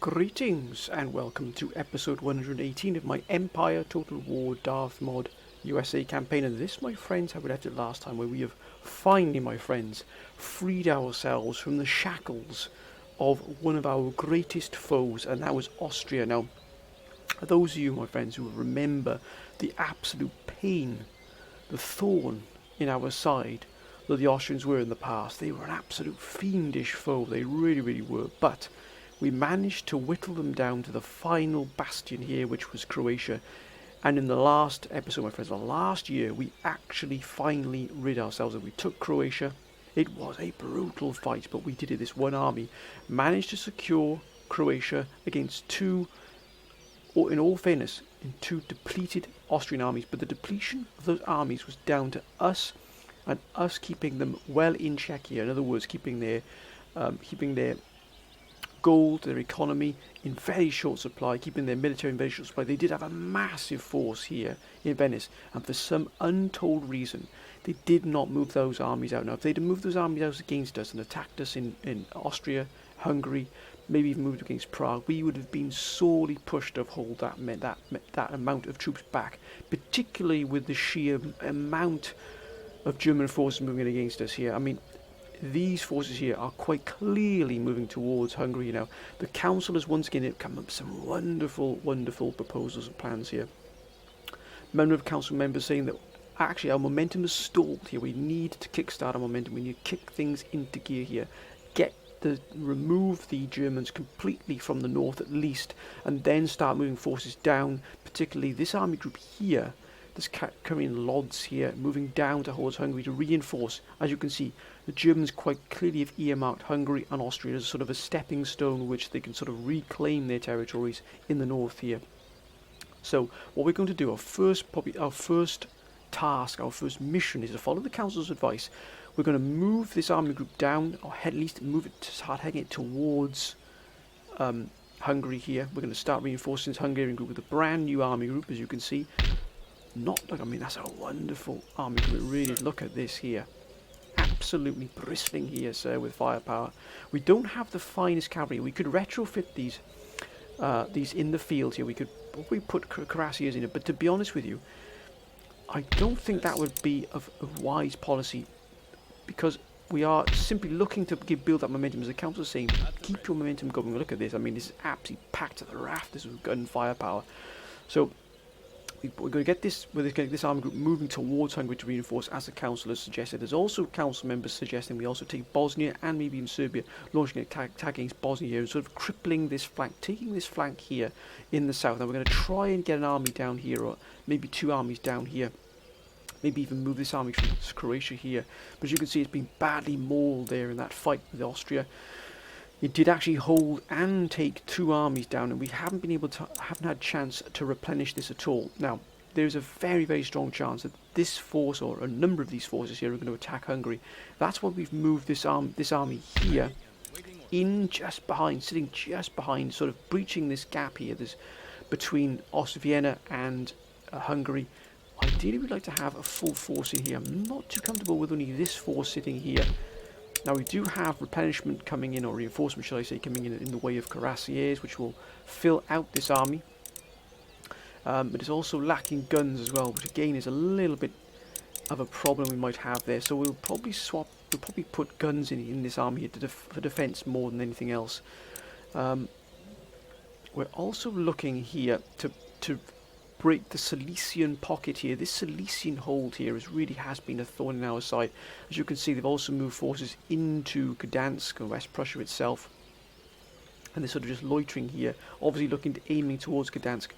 Greetings and welcome to episode 118 of my Empire Total War Darth Mod USA campaign. And this, my friends, how we left it last time, where we have finally, my friends, freed ourselves from the shackles of one of our greatest foes, and that was Austria. Now, those of you, my friends, who remember the absolute pain, the thorn in our side that the Austrians were in the past, they were an absolute fiendish foe. They really, really were. But we managed to whittle them down to the final bastion here, which was Croatia. And in the last episode, my friends, the last year, we actually finally rid ourselves of it. We took Croatia. It was a brutal fight, but we did it. This one army managed to secure Croatia against two, or in all fairness, in two depleted Austrian armies. But the depletion of those armies was down to us, and us keeping them well in check here. In other words, keeping their gold, their economy in very short supply, keeping their military in very short supply. They did have a massive force here in Venice, and for some untold reason, they did not move those armies out. Now, if they'd have moved those armies out against us and attacked us in Austria, Hungary, maybe even moved against Prague, we would have been sorely pushed to hold that amount of troops back, particularly with the sheer amount of German forces moving against us here. I mean, these forces here are quite clearly moving towards Hungary now. The council has once again come up with some wonderful, wonderful proposals and plans here. Member of council members saying that actually our momentum is stalled here. We need to kickstart our momentum. We need to kick things into gear here. Remove the Germans completely from the north at least, and then start moving forces down, particularly this army group here. This coming in Lodz here, moving down towards Hungary to reinforce. As you can see, the Germans quite clearly have earmarked Hungary and Austria as sort of a stepping stone which they can sort of reclaim their territories in the north here. So what we're going to do, our first task, our first mission is to follow the council's advice. We're going to move this army group down, or at least move it to start heading it towards Hungary here. We're going to start reinforcing this Hungarian group with a brand new army group, as you can see. That's a wonderful army group. Really, look at this here. Absolutely bristling here, sir, with firepower. We don't have the finest cavalry. We could retrofit these in the field here. We could probably put cuirassiers in it, but to be honest with you, I don't think that would be a wise policy, because we are simply looking to build that momentum. As the council is saying, keep your momentum going. Look at this. I mean, this is absolutely packed to the rafters with gun firepower. So we're going to get this army group moving towards Hungary to reinforce, as the council has suggested. There's also council members suggesting we also take Bosnia and maybe even Serbia, launching an attack against Bosnia here, and sort of crippling this flank, taking this flank here in the south. Now we're going to try and get an army down here, or maybe two armies down here. Maybe even move this army from Croatia here. But as you can see, it's been badly mauled there in that fight with Austria. It did actually hold and take two armies down, and we haven't had a chance to replenish this at all. Now, there's a very, very strong chance that this force, or a number of these forces here, are going to attack Hungary. That's why we've moved this army here, sitting just behind, sort of breaching this gap here. There's between Vienna and Hungary. Ideally, we'd like to have a full force in here. I'm not too comfortable with only this force sitting here. Now, we do have replenishment coming in, or reinforcement, shall I say, coming in the way of cuirassiers, which will fill out this army. But it's also lacking guns as well, which again is a little bit of a problem we might have there. So we'll probably put guns in this army here for defense more than anything else. We're also looking here to break the Silesian pocket here. This Silesian hold here really has been a thorn in our side. As you can see, they've also moved forces into Gdansk, or West Prussia itself, and they're sort of just loitering here, obviously aiming towards Gdansk.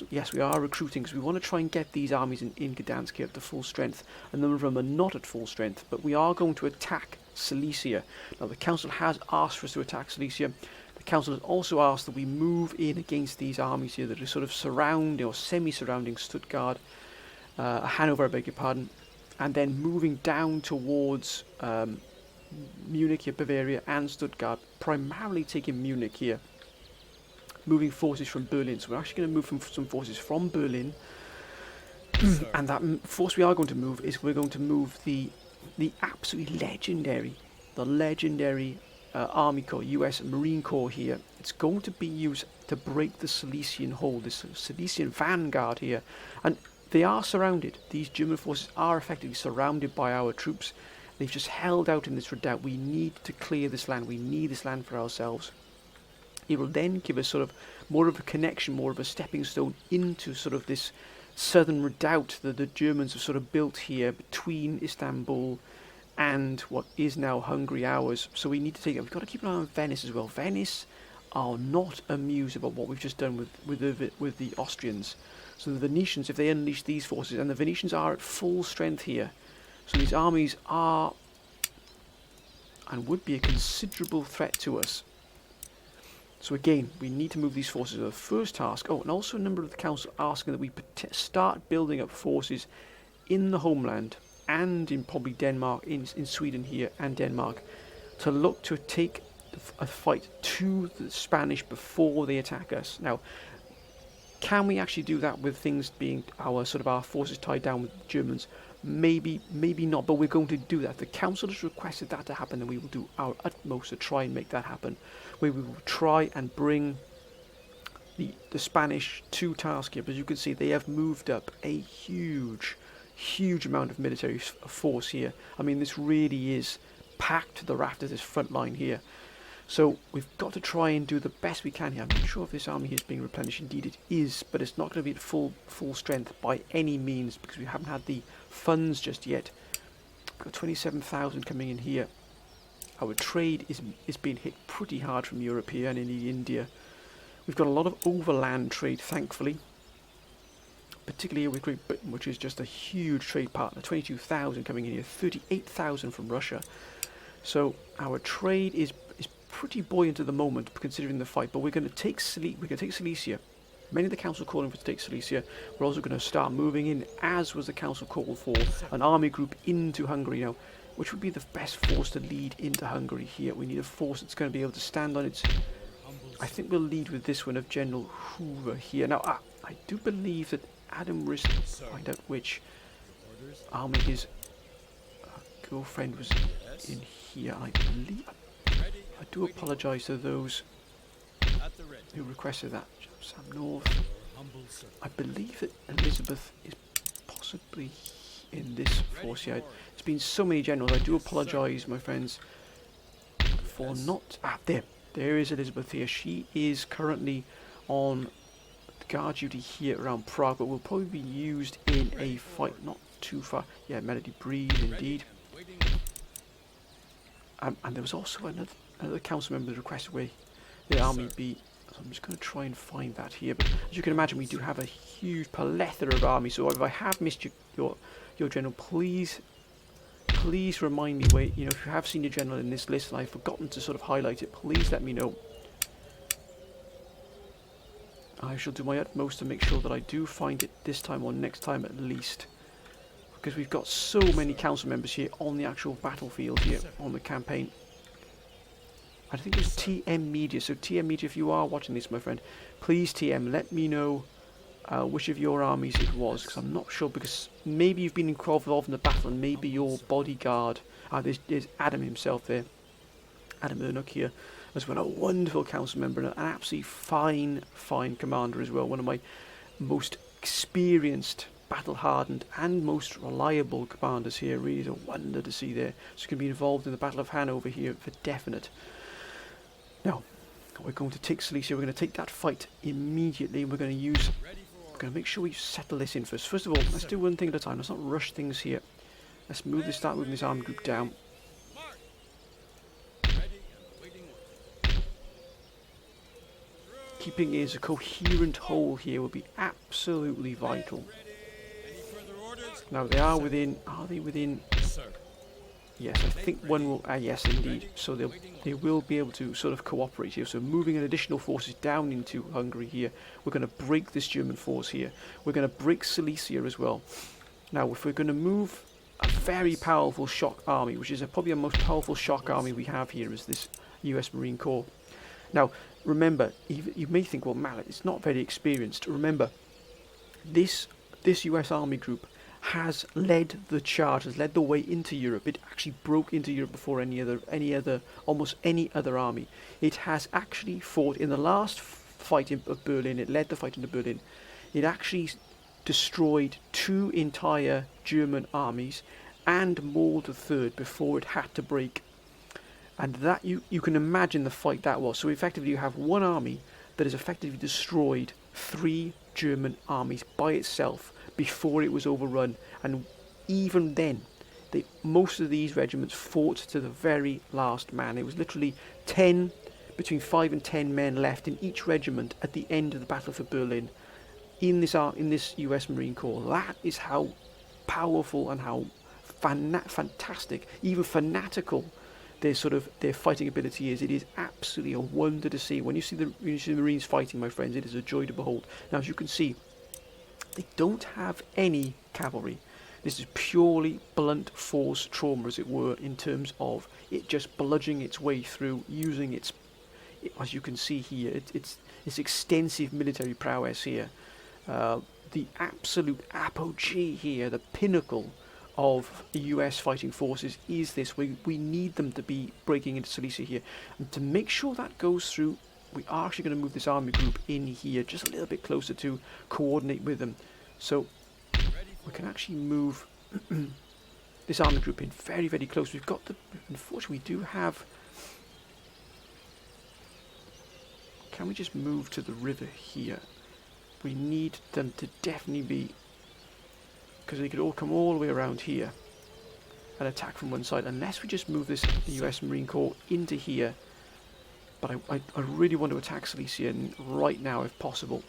Yes, we are recruiting, because we want to try and get these armies in Gdansk here up to full strength. A number of them are not at full strength, but we are going to attack Silesia. Now, the council has asked for us to attack Silesia. The council has also asked that we move in against these armies here that are sort of surrounding or semi-surrounding Stuttgart, Hanover, I beg your pardon, and then moving down towards Munich here, Bavaria, and Stuttgart, primarily taking Munich here, moving forces from Berlin. So we're actually going to move some forces from Berlin, and that force we are going to move is we're going to move the absolutely legendary Army Corps, US Marine Corps here. It's going to be used to break the Silesian hold, this Silesian vanguard here. And they are surrounded. These German forces are effectively surrounded by our troops. They've just held out in this redoubt. We need to clear this land. We need this land for ourselves. It will then give us sort of more of a connection, more of a stepping stone into sort of this southern redoubt that the Germans have sort of built here between Istanbul and what is now Hungary ours. So we need to take it. We've got to keep an eye on Venice as well. Venice are not amused about what we've just done with the Austrians. So the Venetians, if they unleash these forces, and the Venetians are at full strength here, so these armies are and would be a considerable threat to us. So again, we need to move these forces. The first task. Oh, and also a number of the council asking that we start building up forces in the homeland and in probably Denmark, in Sweden here and Denmark, to look to take a fight to the Spanish before they attack us. Now, can we actually do that with things being our forces tied down with the Germans? Maybe not, but we're going to do that. The council has requested that to happen, and we will do our utmost to try and make that happen. We will try and bring the Spanish to task here. But as you can see, they have moved up a huge amount of military force here. I mean, this really is packed to the rafters, this front line here. So we've got to try and do the best we can here. I'm not sure if this army is being replenished. Indeed it is, but it's not going to be at full strength by any means because we haven't had the funds just yet. We've got 27,000 coming in here. Our trade is being hit pretty hard from Europe here and in India. We've got a lot of overland trade, thankfully, particularly with Great Britain, which is just a huge trade partner. 22,000 coming in here, 38,000 from Russia. So our trade is pretty buoyant at the moment, considering the fight. But we're going to take Silesia. Many of the council calling for to take Silesia. We're also going to start moving in, as was the council call for, an army group into Hungary now, which would be the best force to lead into Hungary here. We need a force that's going to be able to stand on its. I think we'll lead with this one of General Hoover here. Now, I do believe that Adam risked to find out which army his girlfriend was in here. I believe. I do apologise to those who requested that. Sam North. I believe that Elizabeth is possibly in this force here. There's been so many generals. I do apologise, my friends, for not. There is Elizabeth here. She is currently on guard duty here around Prague, but will probably be used in a fight not too far. Yeah, Melody Breed, indeed. And there was also another council member that requested where the army be. So I'm just going to try and find that here. But as you can imagine, we do have a huge plethora of armies. So if I have missed your general, please remind me. If you have seen your general in this list and I've forgotten to sort of highlight it, please let me know. I shall do my utmost to make sure that I do find it this time or next time at least. Because we've got so many council members here on the actual battlefield here, on the campaign. I think it's TM Media. So TM Media, if you are watching this, my friend, please TM, let me know which of your armies it was. Because I'm not sure, because maybe you've been involved in the battle and maybe your bodyguard. There's Adam himself there. Adam Ernok here as well. A wonderful council member and an absolutely fine commander as well. One of my most experienced, battle-hardened and most reliable commanders here. Really is a wonder to see there. So you can be involved in the Battle of Hanover here for definite. Now, we're going to take Silesia. We're going to take that fight immediately. We're going to make sure we settle this in first. First of all, let's do one thing at a time. Let's not rush things here. Let's start moving this army group down. Keeping it as a coherent whole here will be absolutely vital. Now they are within. Are they within? Yes, I think one will. Yes, indeed. So they will be able to sort of cooperate here. So moving an additional forces down into Hungary here, we're going to break this German force here. We're going to break Silesia as well. Now, if we're going to move a very powerful shock army, which is probably the most powerful shock army we have here, is this U.S. Marine Corps. Now, remember, you may think, well, Mallet, it's not very experienced. Remember, this U.S. Army group has led the charge, has led the way into Europe. It actually broke into Europe before almost any other army. It has actually fought in the last fight of Berlin. It led the fight into Berlin. It actually destroyed 2 entire German armies and mauled the third before it had to break. And that you can imagine the fight that was. So effectively you have one army that has effectively destroyed 3 German armies by itself before it was overrun, and even then most of these regiments fought to the very last man. It was literally between 5 and 10 men left in each regiment at the end of the Battle for Berlin in this US Marine Corps. That is how powerful and how fantastic, even fanatical their fighting ability is. It is absolutely a wonder to see. When you see the Marines fighting, my friends, it is a joy to behold. Now, as you can see, they don't have any cavalry. This is purely blunt force trauma, as it were, in terms of it just bludgeoning its way through, using as you can see here, it's extensive military prowess here. The absolute apogee here, the pinnacle of the US fighting forces is this. We need them to be breaking into Silesia here. And to make sure that goes through, we are actually going to move this army group in here just a little bit closer to coordinate with them. So we can actually move this army group in very, very close. Unfortunately, we do have... Can we just move to the river here? We need them to definitely be... Because they could all come all the way around here and attack from one side, unless we just move this US Marine Corps into here. But I really want to attack Silesia right now if possible.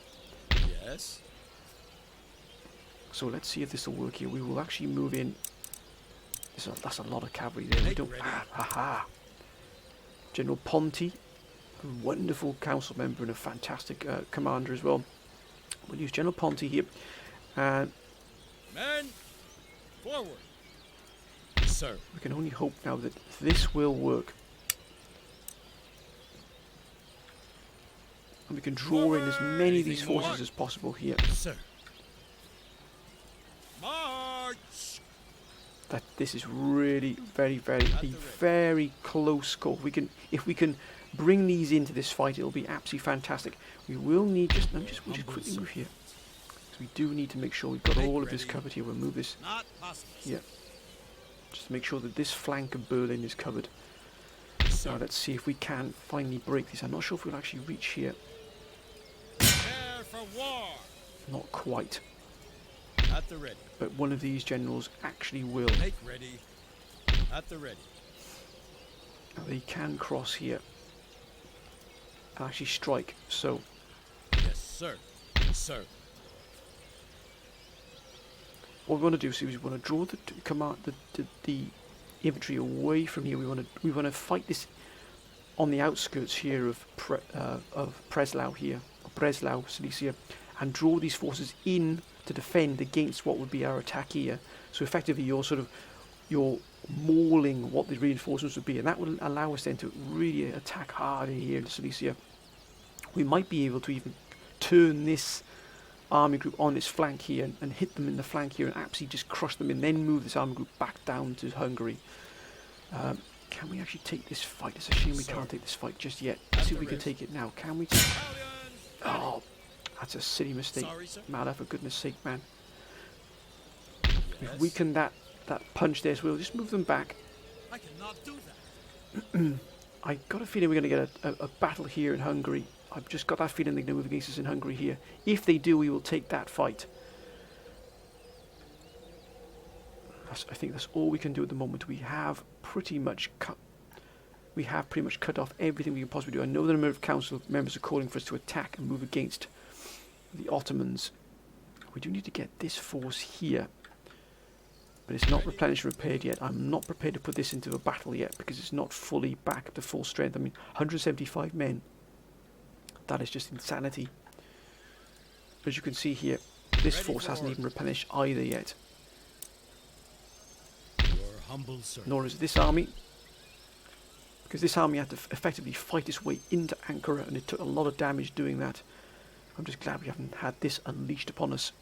Yes. So let's see if this will work here. We will actually move in. That's a lot of cavalry there. We don't... General Ponti, a wonderful council member and a fantastic commander as well. We'll use General Ponti here. And men, forward. Sir. We can only hope now that this will work. And we can draw in as many of these forces as possible here. Sir. March. That this is really very, very close call. If we can bring these into this fight, it'll be absolutely fantastic. We will need we'll just quickly move here. So we do need to make sure we've got all of this covered here. We'll move this here. Just to make sure that this flank of Berlin is covered. Now let's see if we can finally break this. I'm not sure if we'll actually reach here. Prepare for war. Not quite. At the ready. But one of these generals actually will. Make ready. At the ready. Now they can cross here and actually strike. So. Yes, sir. Sir. What we want to do is we want to draw the infantry away from here. We want to fight this on the outskirts here of Breslau, Silesia, and draw these forces in to defend against what would be our attack here. So effectively, you're mauling what the reinforcements would be, and that will allow us then to really attack hard here in Silesia. We might be able to even turn this army group on its flank here and hit them in the flank here and absolutely just crush them, and then move this army group back down to Hungary. Can we actually take this fight? It's a shame we can't take this fight just yet. Let's see if we can take it now. Can we? Oh, that's a silly mistake. Mala, for goodness sake, man. If we can that punch there, so we'll just move them back. I cannot do that. I got a feeling we're going to get a battle here in Hungary. I've just got that feeling they're going to move against us in Hungary here. If they do, we will take that fight. I think that's all we can do at the moment. We have pretty much cut off everything we can possibly do. I know the number of council members are calling for us to attack and move against the Ottomans. We do need to get this force here, but it's not replenished and repaired yet. I'm not prepared to put this into a battle yet because it's not fully back up to full strength. I mean, 175 men. That is just insanity. As you can see here, this force hasn't even replenished either yet. Humble servant. Nor is this army, because this army had to effectively fight its way into Ankara, and it took a lot of damage doing that. I'm just glad we haven't had this unleashed upon us.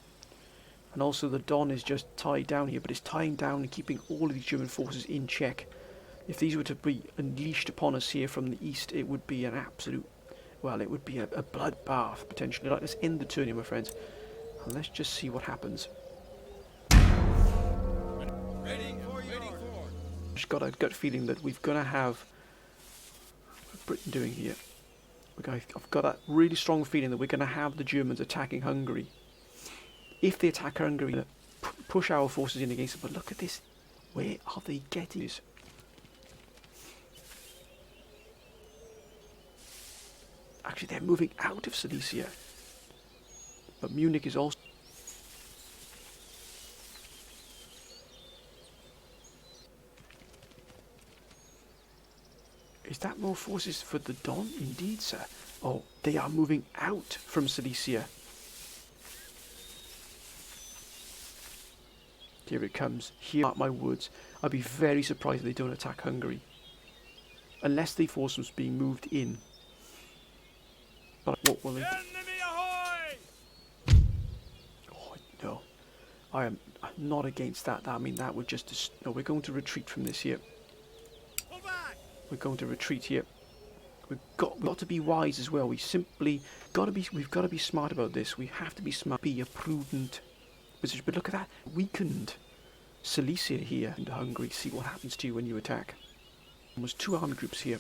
And also the Don is just tied down here, but it's tying down and keeping all of these German forces in check. If these were to be unleashed upon us here from the east, it would be an absolute, well, it would be a bloodbath, potentially. Like, let's end the turn here, my friends, and let's just see what happens. Ready for your. Just got a gut feeling that we're going to have... What's Britain doing here? I've got a really strong feeling that we're going to have the Germans attacking Hungary. If they attack Hungary, we're going to push our forces in against them. But look at this. Where are they getting this? Actually, they're moving out of Silesia. But Munich is also... Is that more forces for the Don? Indeed, sir. Oh, they are moving out from Silesia. Here it comes. Here are my words. I'd be very surprised if they don't attack Hungary. Unless they force them being moved in. But what will they do? Enemy ahoy! Oh, no. I am not against that. I mean, that would just... No, we're going to retreat from this here. Pull back! We're going to retreat here. We've got to be wise as well. We simply we've got to be smart about this. We have to be smart. Be a prudent position. But look at that. Weakened Silesia here into Hungary. See what happens to you when you attack. Almost 2 army groups here.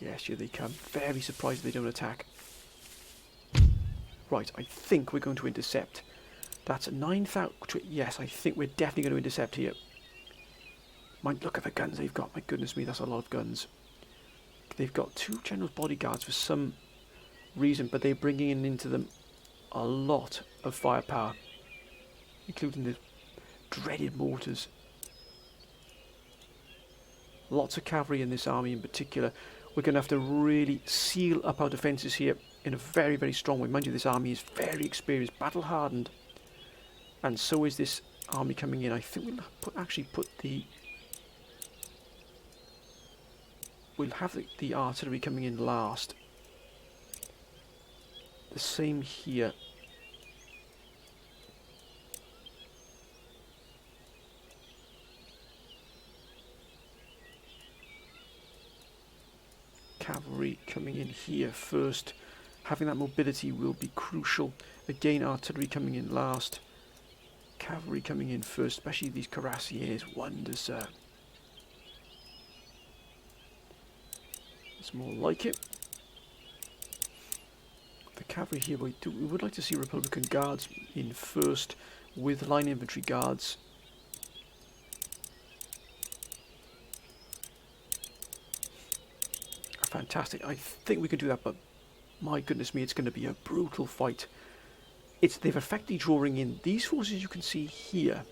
Yes, here they come. Very surprised if they don't attack. Right, I think we're going to intercept. That's a 9,000... Yes, I think we're definitely going to intercept here. Look at the guns they've got. My goodness me, that's a lot of guns. They've got 2 generals' bodyguards for some reason, but they're bringing in into them a lot of firepower, including the dreaded mortars. Lots of cavalry in this army in particular. We're going to have to really seal up our defences here in a very, very strong way. Mind you, this army is very experienced, battle-hardened. And so is this army coming in. I think we'll actually put the... We'll have the artillery coming in last. The same here. Cavalry coming in here first. Having that mobility will be crucial. Again, artillery coming in last. Cavalry coming in first, especially these cuirassiers. Wonders, sir. It's more like it. The cavalry here, we would like to see Republican guards in first with line infantry guards. Fantastic. I think we can do that, but my goodness me, it's going to be a brutal fight. They've effectively drawing in these forces you can see here.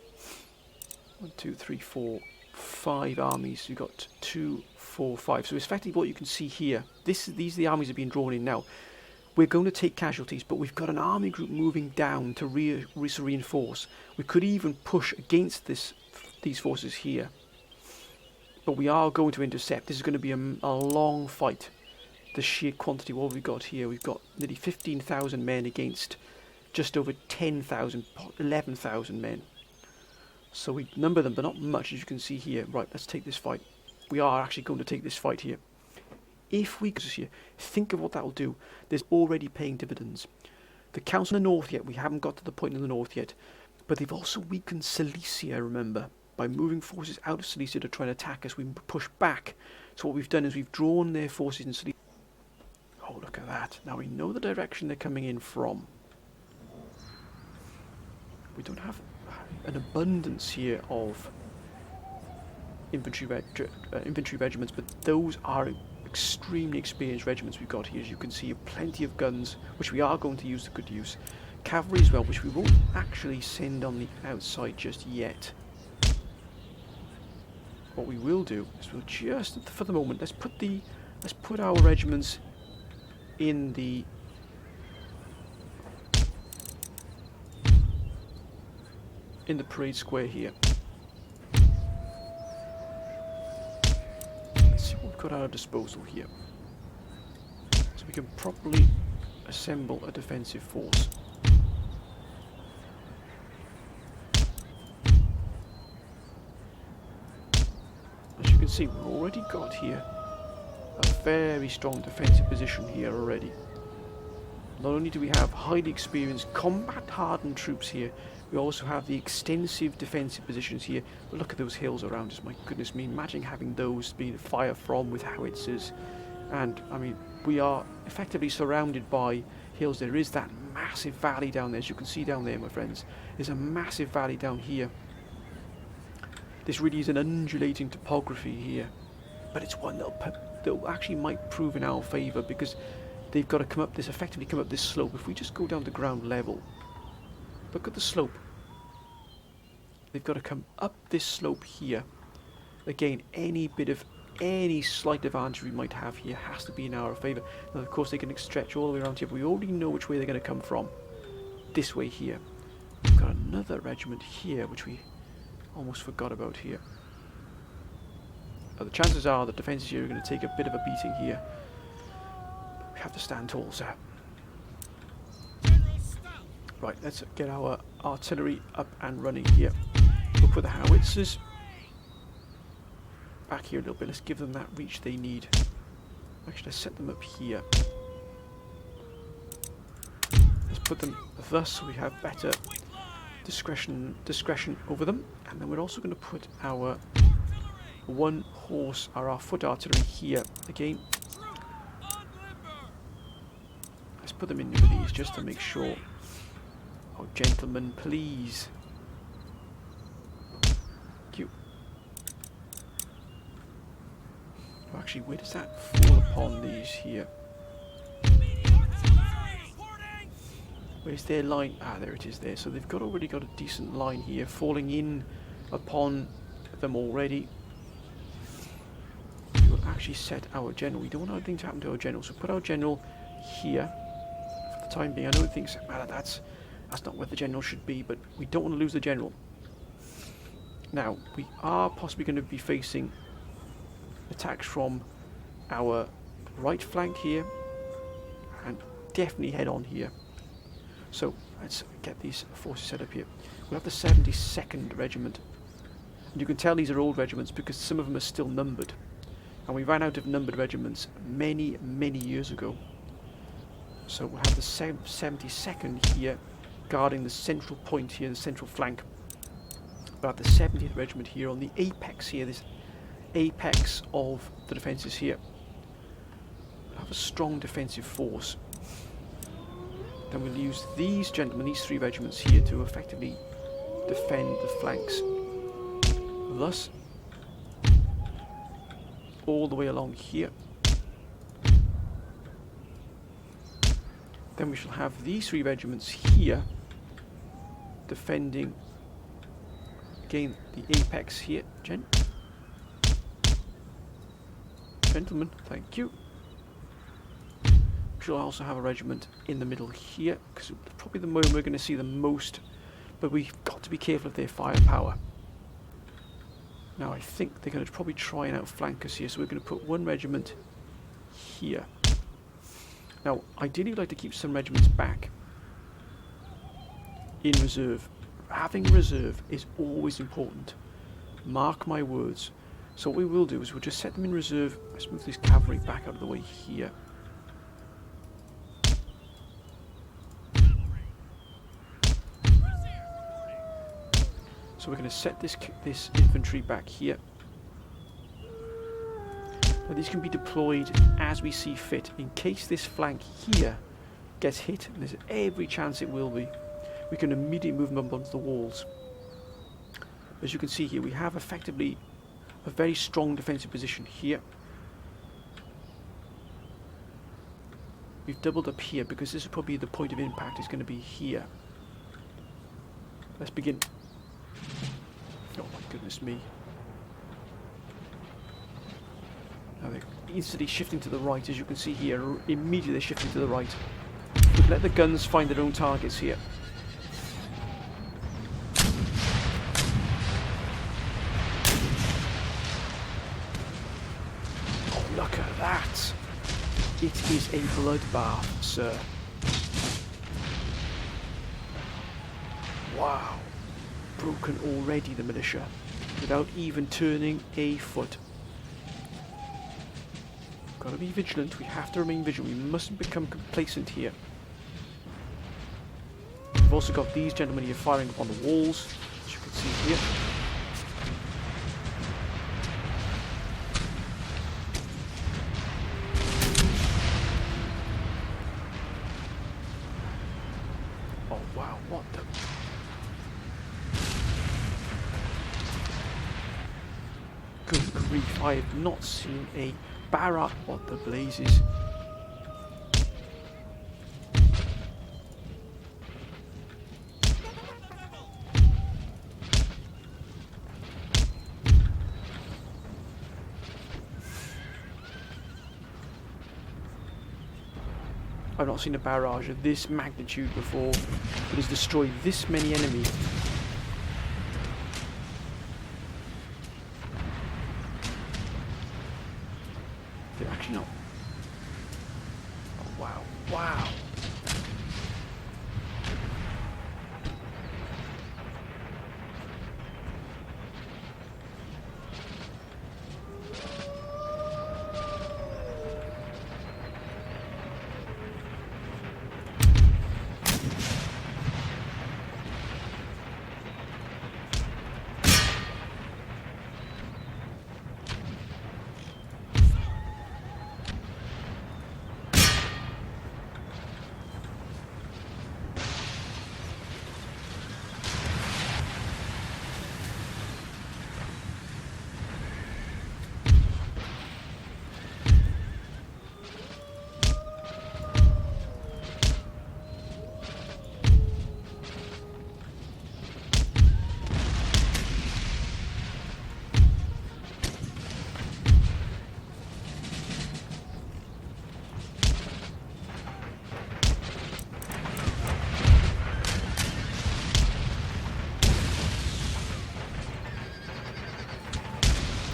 1, 2, 3, 4, 5 armies. You've got 2, 4, 5. So it's effectively what you can see here. These are the armies that are being drawn in now. We're going to take casualties, but we've got an army group moving down to reinforce. We could even push against these forces here. But we are going to intercept. This is going to be a long fight. The sheer quantity, what have we got here? We've got nearly 15,000 men against just over 10,000, 11,000 men. So we number them, but not much, as you can see here. Right, let's take this fight. We are actually going to take this fight here. If we just here, think of what that will do. There's already paying dividends. The council in the north yet, we haven't got to the point in the north yet. But they've also weakened Silesia, remember, by moving forces out of Silesia to try and attack us. We push back. So what we've done is we've drawn their forces in Silesia. Oh, look at that. Now we know the direction they're coming in from. We don't have an abundance here of infantry regiments, but those are extremely experienced regiments we've got here. As you can see, plenty of guns, which we are going to use to good use. Cavalry as well, which we won't actually send on the outside just yet. What we will do is we'll just, for the moment, let's put our regiments in the parade square here. Let's see what we've got at our disposal here, so we can properly assemble a defensive force. see, we've already got here a very strong defensive position here already. Not only do we have highly experienced combat-hardened troops here, we also have the extensive defensive positions here. But look at those hills around us, my goodness me. Imagine having those being fired from with howitzers. And, I mean, we are effectively surrounded by hills. There is that massive valley down there, as you can see down there, my friends. There's a massive valley down here. This really is an undulating topography here. But it's one that actually might prove in our favour, because they've got to come up this, effectively come up this slope. If we just go down to ground level, look at the slope. They've got to come up this slope here. Again, any slight advantage we might have here has to be in our favour. Now, of course, they can stretch all the way around here, but we already know which way they're going to come from. This way here. We've got another regiment here, which we almost forgot about here. Now, the chances are the defences here are going to take a bit of a beating here. We have to stand tall, sir. Right, let's get our artillery up and running here. We'll put the howitzers back here a little bit. Let's give them that reach they need. Actually, let's set them up here. Let's put them thus so we have better discretion over them. And then we're also going to put our one horse, or our foot artillery here again. Let's put them in with these just to make sure. Oh, gentlemen, please. Thank you. Oh, actually, where does that fall upon these here? Where's their line? Ah, there it is there. So they've already got a decent line here, falling in upon them already. We'll actually set our general. We don't want anything to happen to our general, so put our general here for the time being. I know it thinks, well, that's not where the general should be, but we don't want to lose the general. Now, we are possibly going to be facing attacks from our right flank here, and definitely head on here. So, let's get these forces set up here. We have the 72nd Regiment, and you can tell these are old regiments because some of them are still numbered. And we ran out of numbered regiments many, many years ago. So we'll have the 72nd here, guarding the central point here, the central flank. We'll have the 70th Regiment here on the apex here, this apex of the defences here. We'll have a strong defensive force. Then we'll use these gentlemen, these three regiments here, to effectively defend the flanks. Thus, all the way along here. Then we shall have these three regiments here defending again the apex here. Gentlemen, thank you. We shall also have a regiment in the middle here, because it's probably the moment we're going to see the most, but we've got to be careful of their firepower. Now I think they're going to probably try and outflank us here, so we're going to put one regiment here. Now, ideally we'd like to keep some regiments back in reserve. Having reserve is always important. Mark my words. So what we will do is we'll just set them in reserve. Let's move this cavalry back out of the way here. So we're going to set this infantry back here. Now these can be deployed as we see fit. In case this flank here gets hit, and there's every chance it will be, we can immediately move them up onto the walls. As you can see here, we have effectively a very strong defensive position here. We've doubled up here because this is probably the point of impact is going to be here. Let's begin. Oh my goodness me. Now they're instantly shifting to the right, as you can see here. Immediately they're shifting to the right. Let the guns find their own targets here. Oh, look at that! It is a bloodbath, sir. Wow. Broken already, the militia, without even turning a foot. Got to be vigilant. We have to remain vigilant. We mustn't become complacent here. We've also got these gentlemen here firing upon the walls, as you can see here. Oh wow, what the... Good grief, I have not seen a barra. What the blazes. I've not seen a barrage of this magnitude before that has destroyed this many enemies. They're actually not. Oh wow, wow.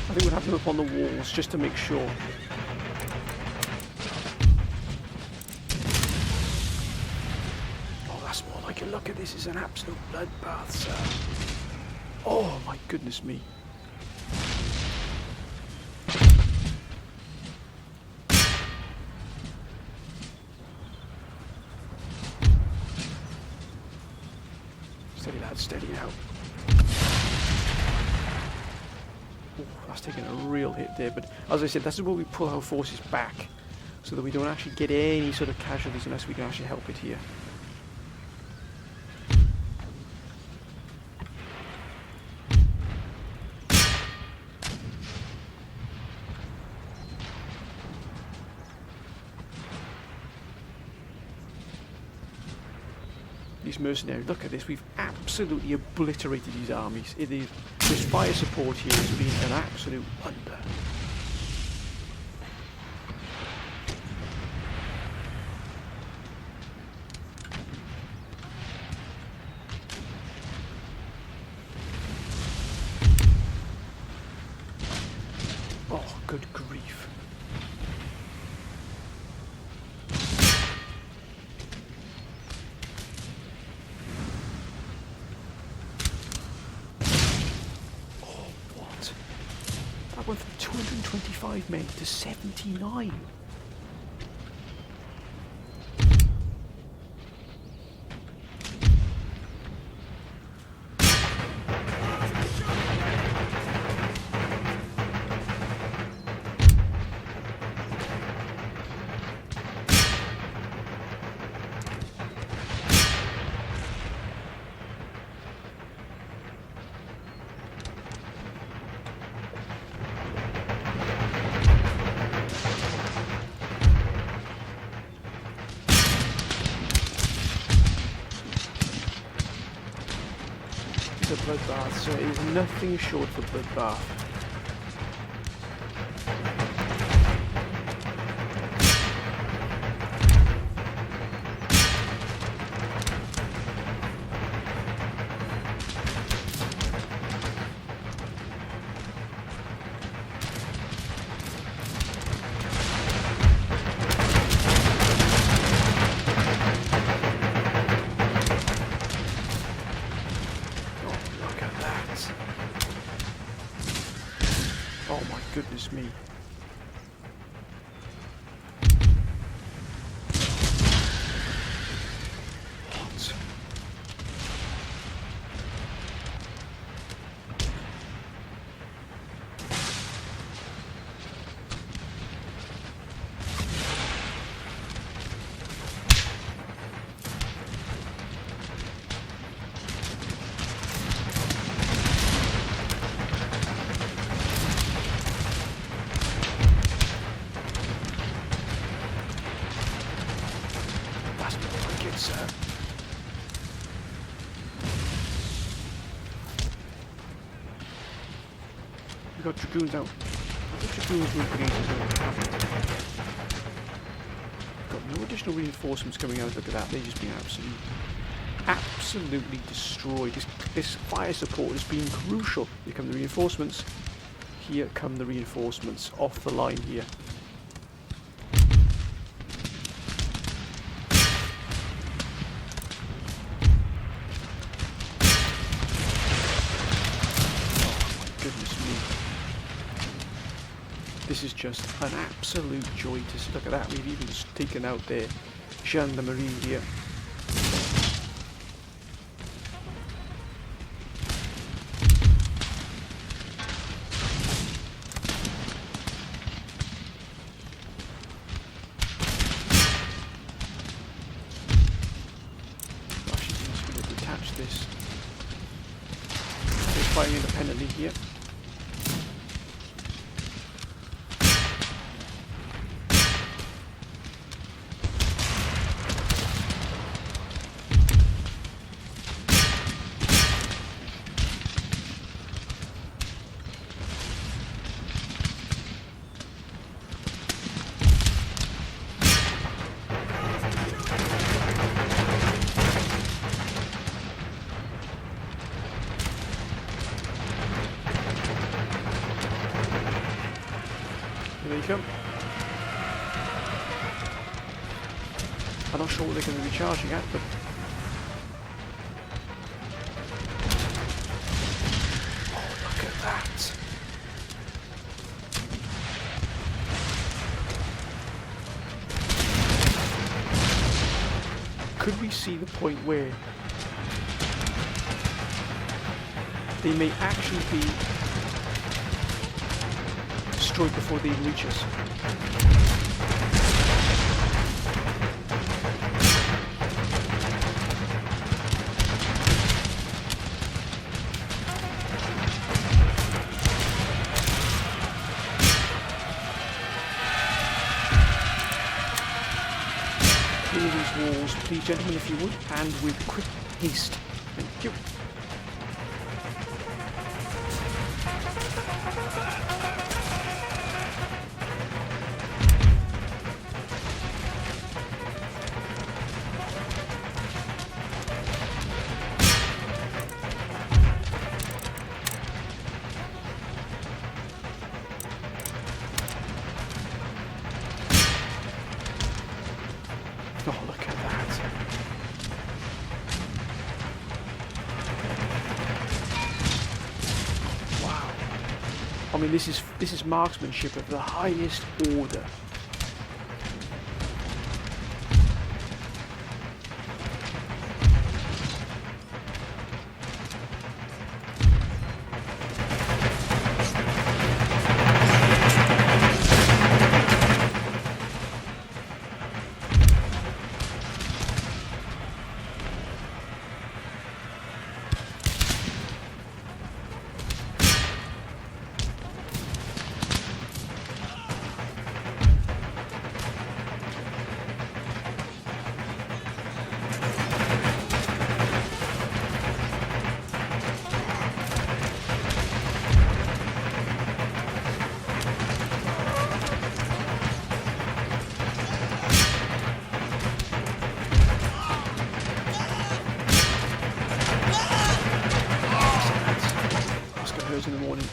I think we'll have them up on the walls just to make sure. Oh, that's more like a look at this. Is an absolute bloodbath, sir. Oh my goodness me. Steady lad, steady now. That's taken a real hit there, but as I said, this is where we pull our forces back so that we don't actually get any sort of casualties unless we can actually help it here. These mercenaries, look at this, we've absolutely obliterated these armies. This fire support here has been an absolute wonder. Oh, good grief. Went from 225 men to 79. A bloodbath, so it is nothing short of a bloodbath. sir. We've got dragoons out. The dragoons were brigades as well. Got no additional reinforcements coming out. Look at that. They're just being absolutely destroyed. This fire support has been crucial. Here come the reinforcements. Here come the reinforcements off the line here. This is just an absolute joy to look at that. We've even just taken out their gendarmerie here. Actually, I'm just going to detach this. They're firing independently here. Here they come. I'm not sure what they're going to be charging at, but oh, look at that. Could we see the point where they may actually be destroyed before they even reach us? Clear these walls, please, gentlemen, if you would, and with quick haste. Thank you. Oh, look at that. Wow. I mean, this is marksmanship of the highest order. In the morning.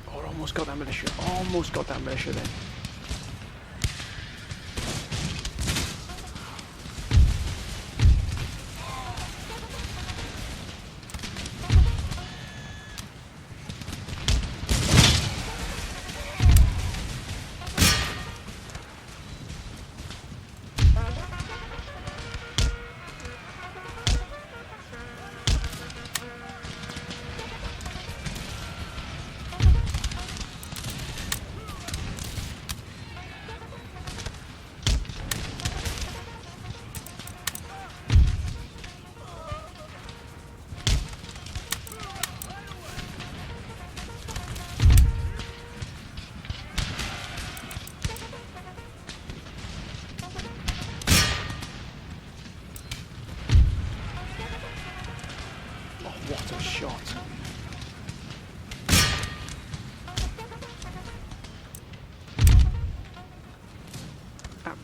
Oh, almost got that militia. Almost got that militia then.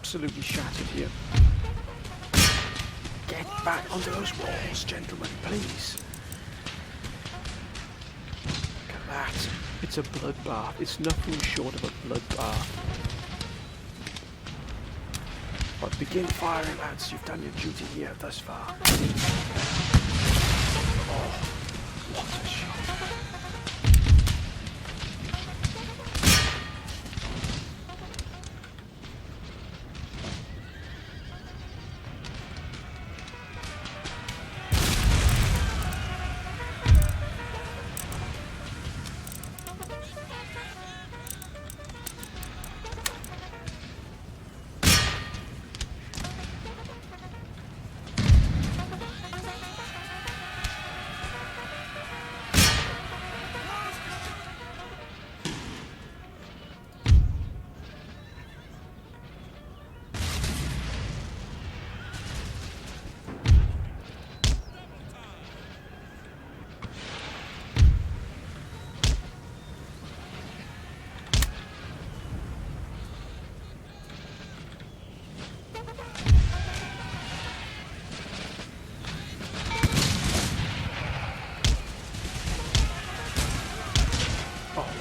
absolutely shattered here. Get back onto those walls, gentlemen, please. Look at that. It's a bloodbath. It's nothing short of a bloodbath. But begin firing, lads. You've done your duty here thus far. Oh, what a shot.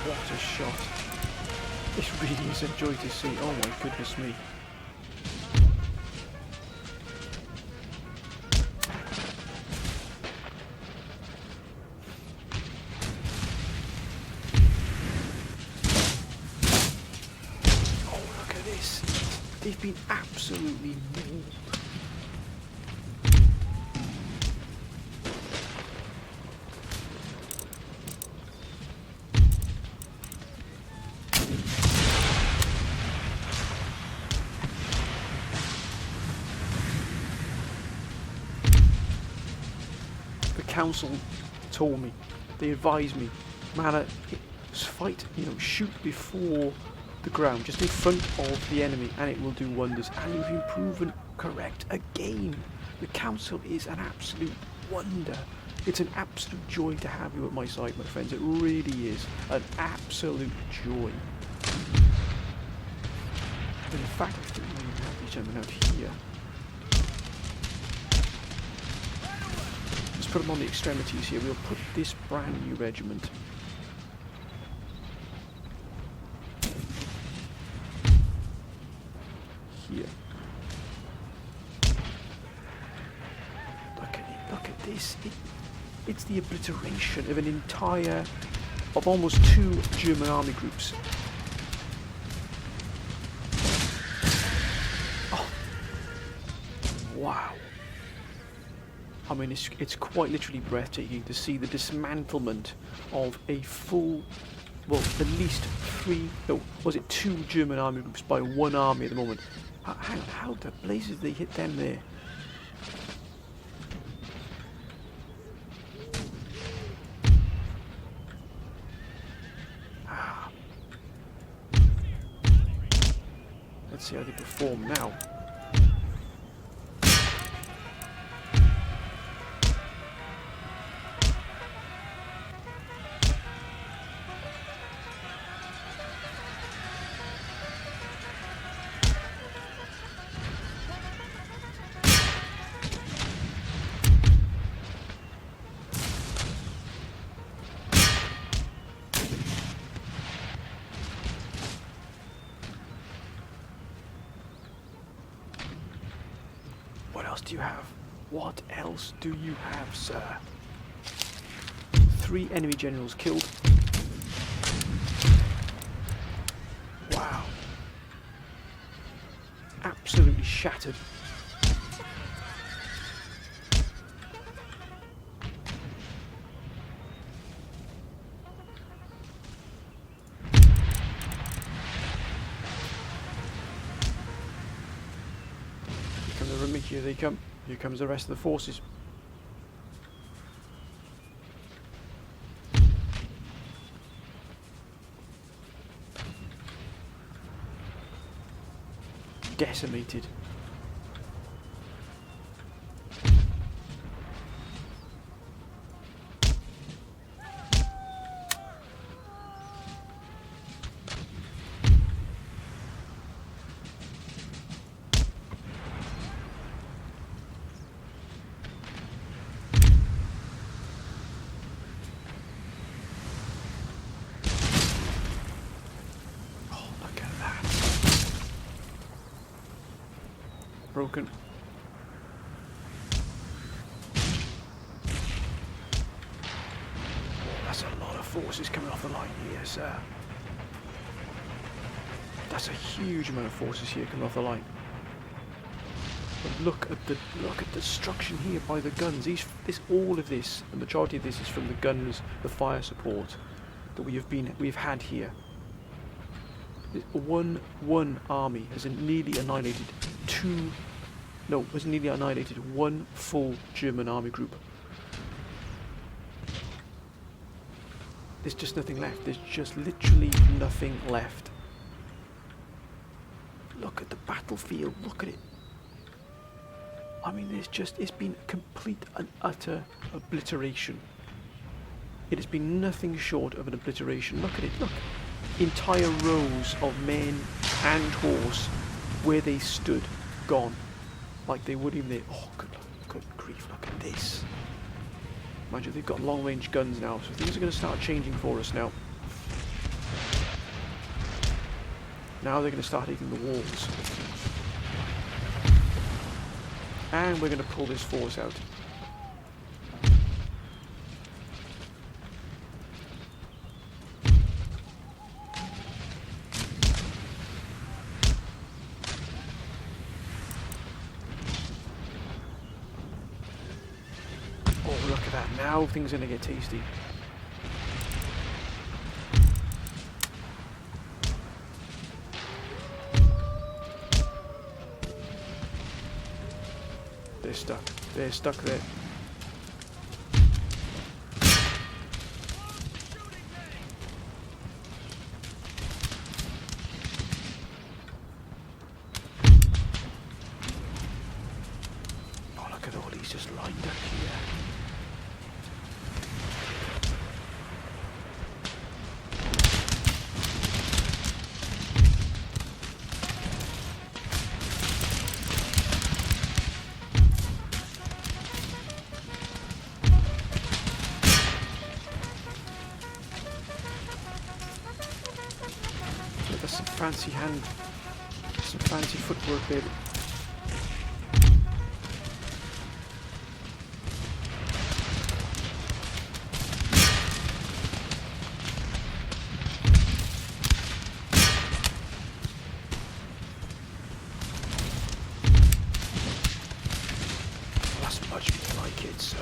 What a shot. This really is a joy to see. Oh my goodness me. Oh, look at this. They've been absolutely mauled. Council told me, they advised me, man, fight, shoot before the ground, just in front of the enemy, and it will do wonders. And you've been proven correct again. The council is an absolute wonder. It's an absolute joy to have you at my side, my friends. It really is an absolute joy. But in fact, I think we have these gentlemen out here. Put them on the extremities here. We'll put this brand new regiment here. Look at it. Look at this. It's the obliteration of of almost 2 German army groups. Oh. Wow. I mean, it's quite literally breathtaking to see the dismantlement of a full, well, at least 2 German army groups by one army at the moment. How the blazes they hit them there? Let's see how they perform now. What else do you have? What else do you have, sir? 3 enemy generals killed. Wow. Absolutely shattered. Here they come. Here comes the rest of the forces. Decimated. broken. That's a lot of forces coming off the line here, sir. That's a huge amount of forces here coming off the line. But look at the destruction here by the guns. All of this, the majority of this is from the guns, the fire support that we've had here. One army has nearly annihilated one full German army group. There's just nothing left. There's just literally nothing left. Look at the battlefield. Look at it. I mean, it's been complete and utter obliteration. It has been nothing short of an obliteration. Look at it, look. Entire rows of men and horse where they stood, gone. Like they wouldn't even... Oh, good grief, look at this. Mind you, they've got long-range guns now, so things are going to start changing for us now. Now they're going to start hitting the walls. And we're going to pull this force out. Oh, look at that. Now things are going to get tasty. They're stuck. They're stuck there. Oh, look at all these just lined up here. Some fancy footwork there. That's much more like it, sir.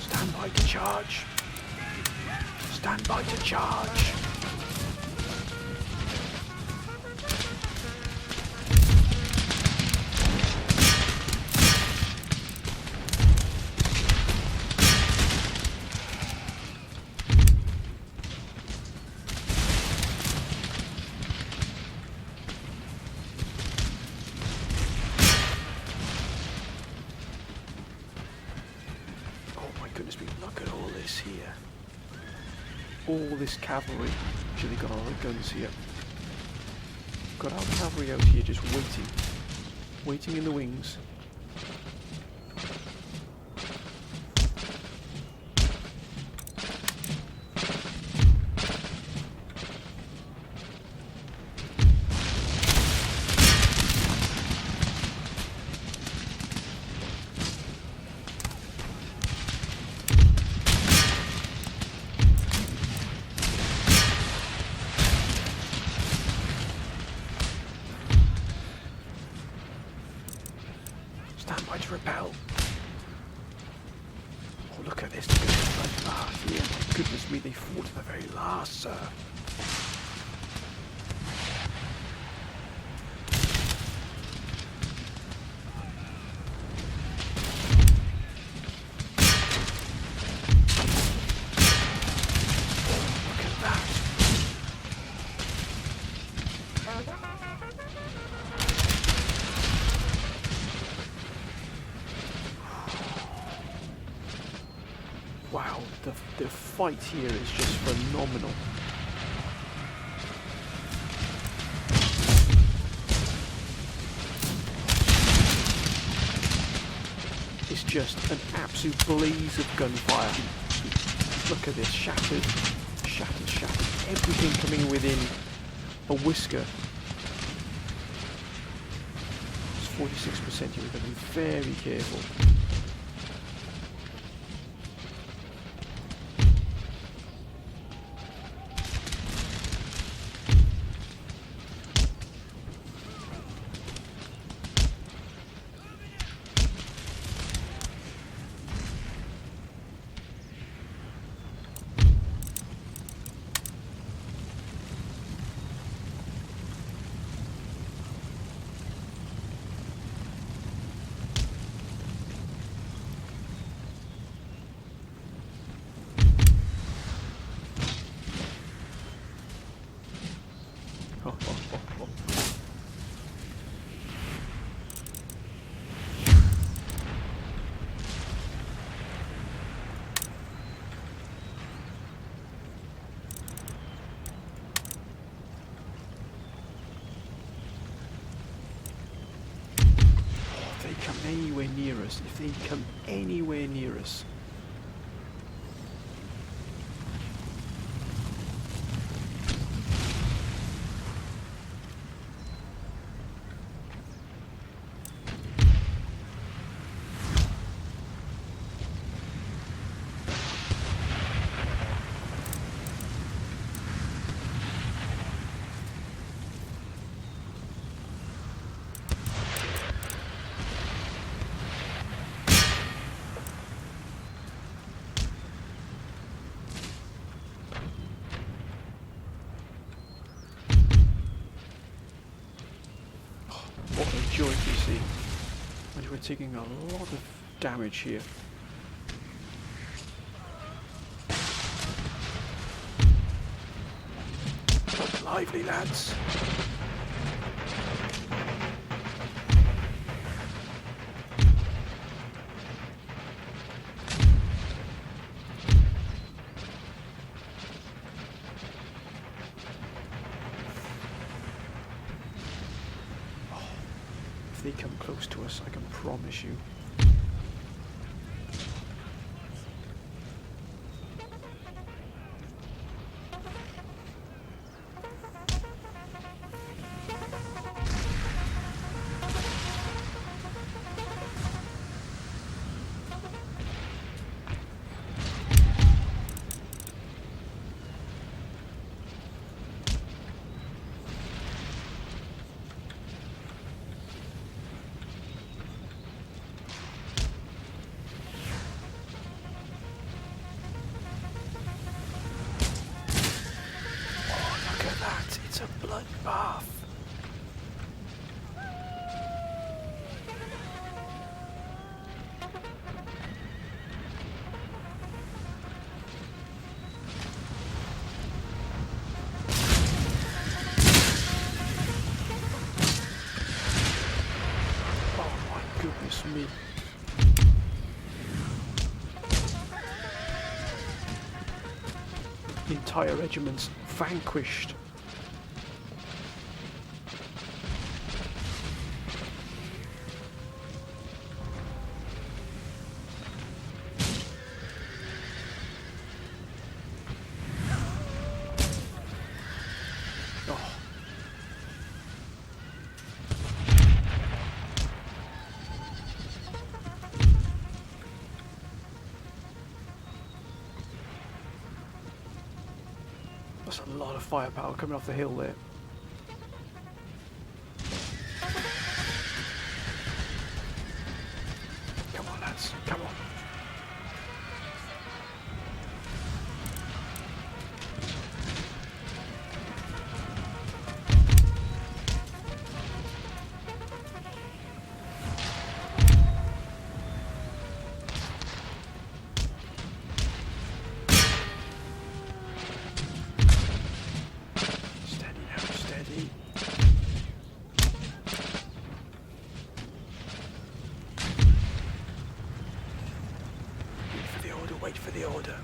Stand by to charge. Stand by to charge. Look at all this here. All this cavalry. Actually, got all the guns here. Got our cavalry out here just waiting. Waiting in the wings. Stand by to repel. Oh, look at this. Look at this bloodbath here. My goodness me, they fought to the very last, sir. Wow, the fight here is just phenomenal. It's just an absolute blaze of gunfire. Look at this, shattered, shattered, shattered. Everything coming within a whisker. It's 46%, you've got to be very careful. Come anywhere near us, if they come anywhere near us. What a joy to see. And we're taking a lot of damage here. Lively, lads. If they come close to us, I can promise you. It's a bloodbath. Oh my goodness me. Entire regiments vanquished. That's a lot of firepower coming off the hill there. Come on, lads, come on. Steady now. the order.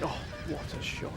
Oh, what a shot.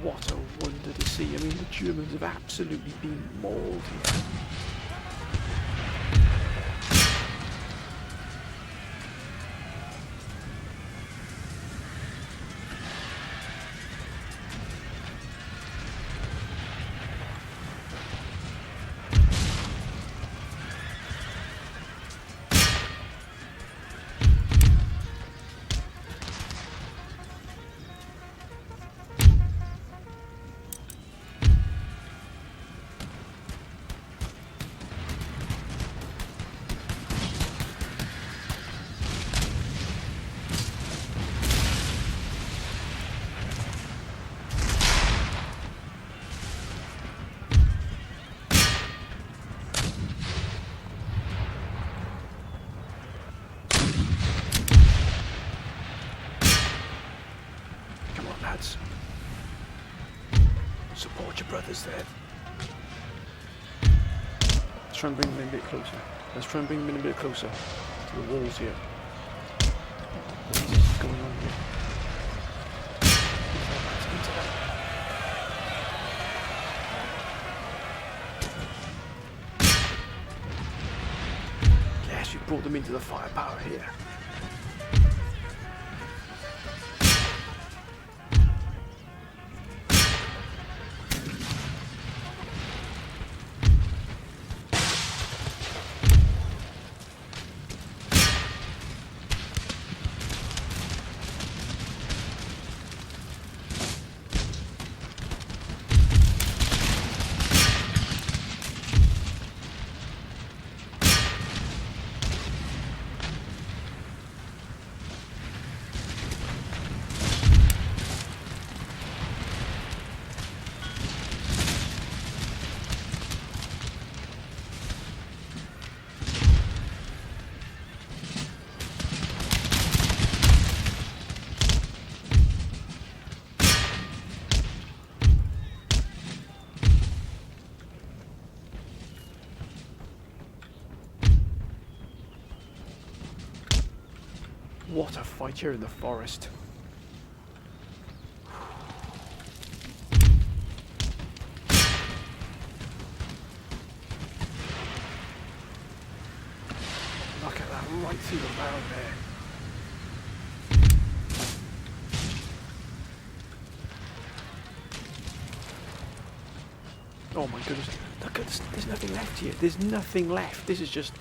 What a wonder to see. I mean, the Germans have absolutely been mauled here. Lads, support your brothers there. Let's try and bring them in a bit closer. Let's try and bring them in a bit closer to the walls here. What is going on here? Into that. Yes, you brought them into the firepower here. What a fight here in the forest. Look at that, right through the barrel there. Oh my goodness, look at this, there's nothing left here. There's nothing left. This is just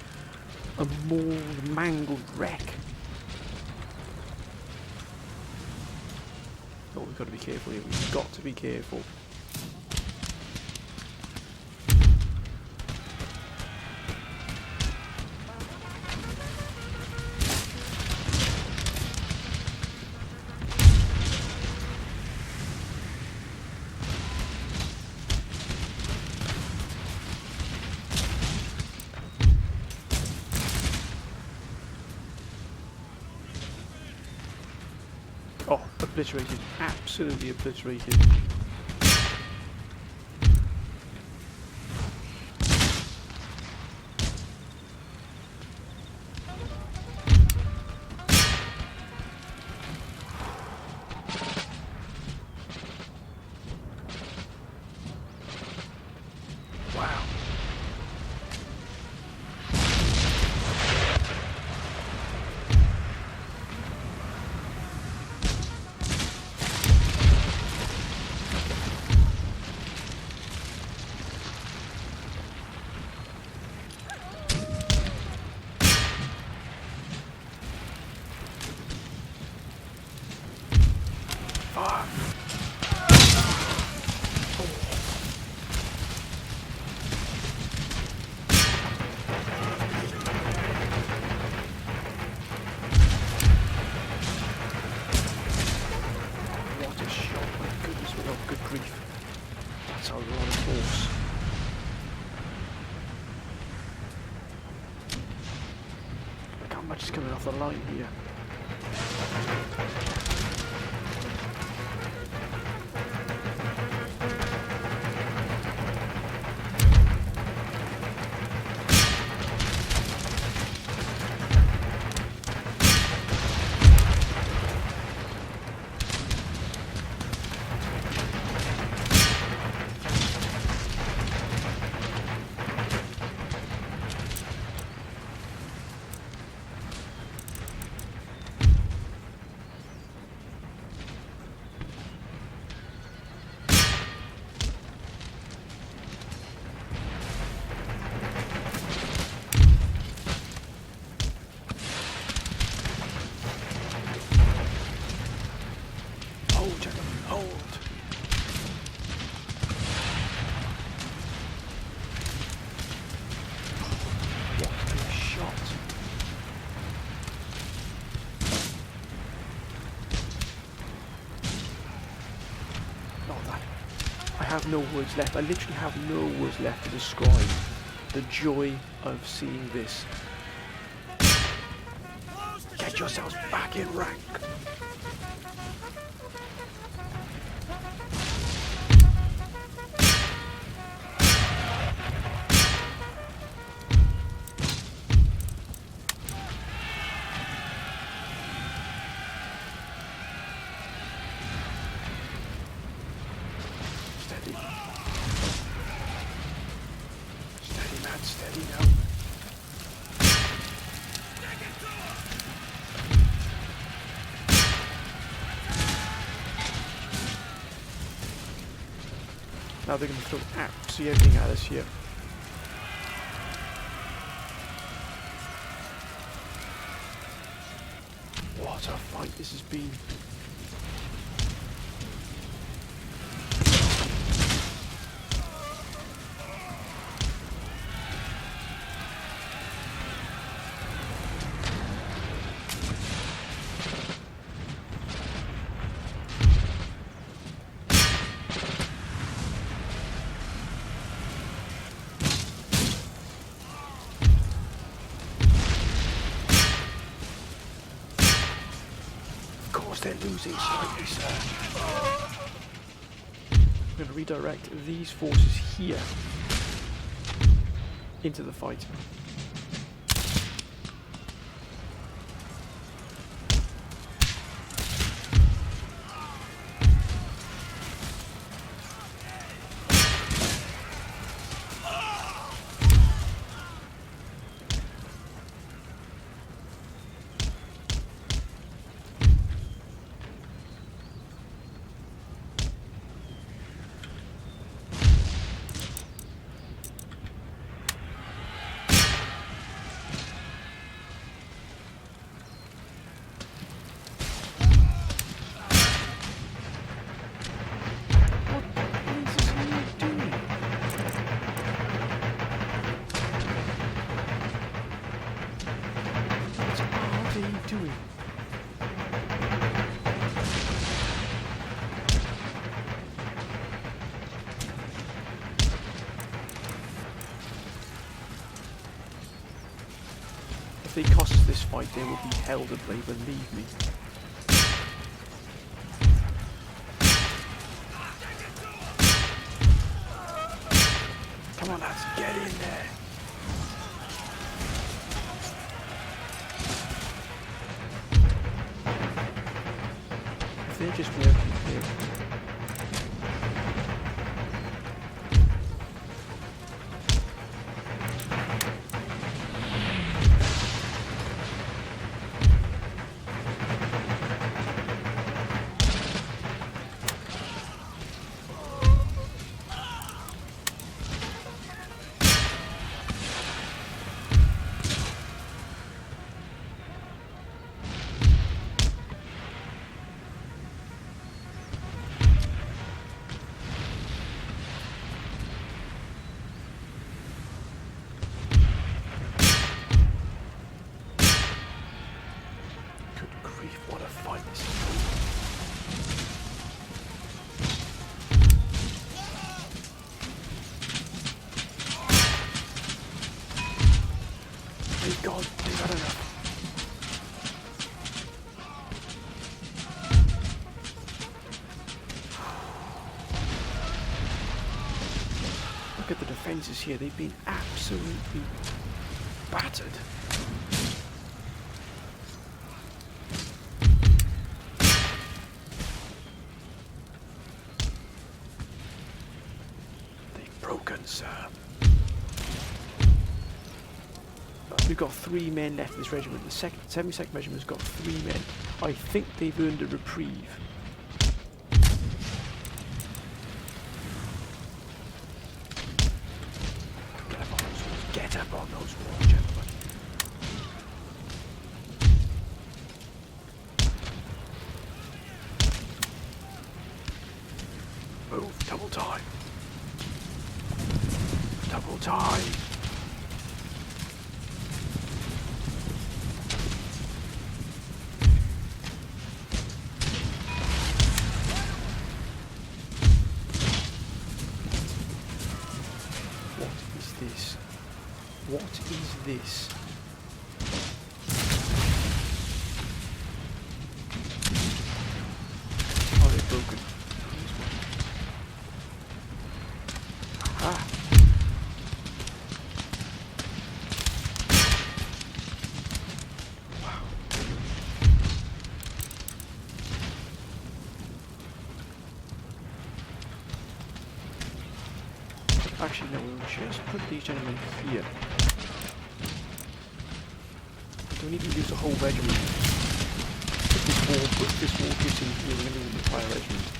a mauled, mangled wreck. Oh, we've got to be careful here. We've got to be careful. Obliterated. Absolutely obliterated. Wow. Fuck. What a shot, my goodness, oh good grief. That's a lot of force. Look how much is coming off the line here. Hold, gentlemen, hold. What a shot. Not that. I have no words left. I literally have no words left to describe the joy of seeing this. Get yourselves back in rank. Steady. Steady, man, steady now. Now they're going to throw absolutely everything at us here. What a fight this has been. They're losing slightly, sir. I'm going to redirect these forces here into the fight. Doing? If they cost us this fight, they will be hell to play, believe me. Come on, lads, get in there. If they're just working here. What a fight this is. Thank God, they've had enough. Look at the defences here, they've been absolutely battered. Sir. We've got 3 men left in this regiment. The 72nd regiment's got 3 men. I think they've earned a reprieve. Get up on those walls. Get up on those walls, gentlemen. Move, double time. Double time. What is this? What is this? Oh, they're broken. Ah. Actually, no, we'll just put these gentlemen here. Don't need to use the whole regiment. Put this wall just in here, we're going to do the entire regiment.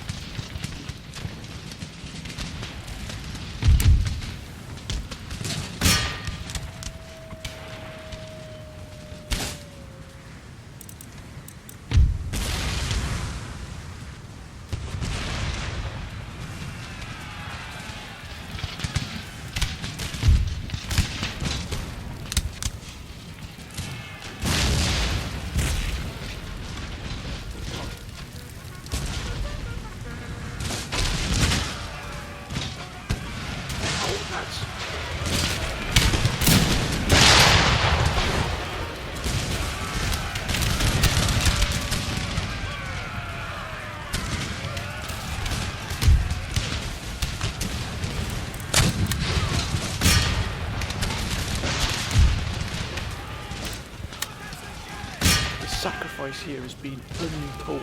Sacrifice here has been untold.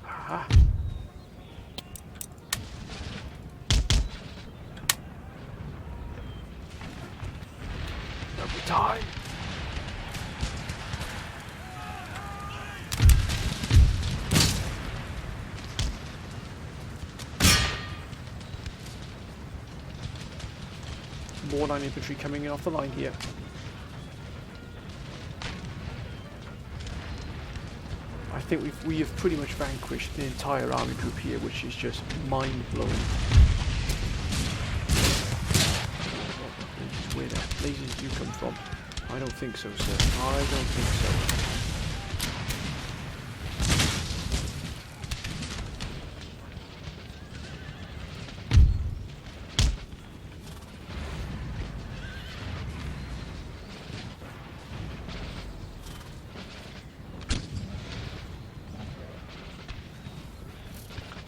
Aha. Double time. More line infantry coming in off the line here. I think we have pretty much vanquished the entire army group here, which is just mind-blowing. Where the blazes do you come from? I don't think so, sir. I don't think so.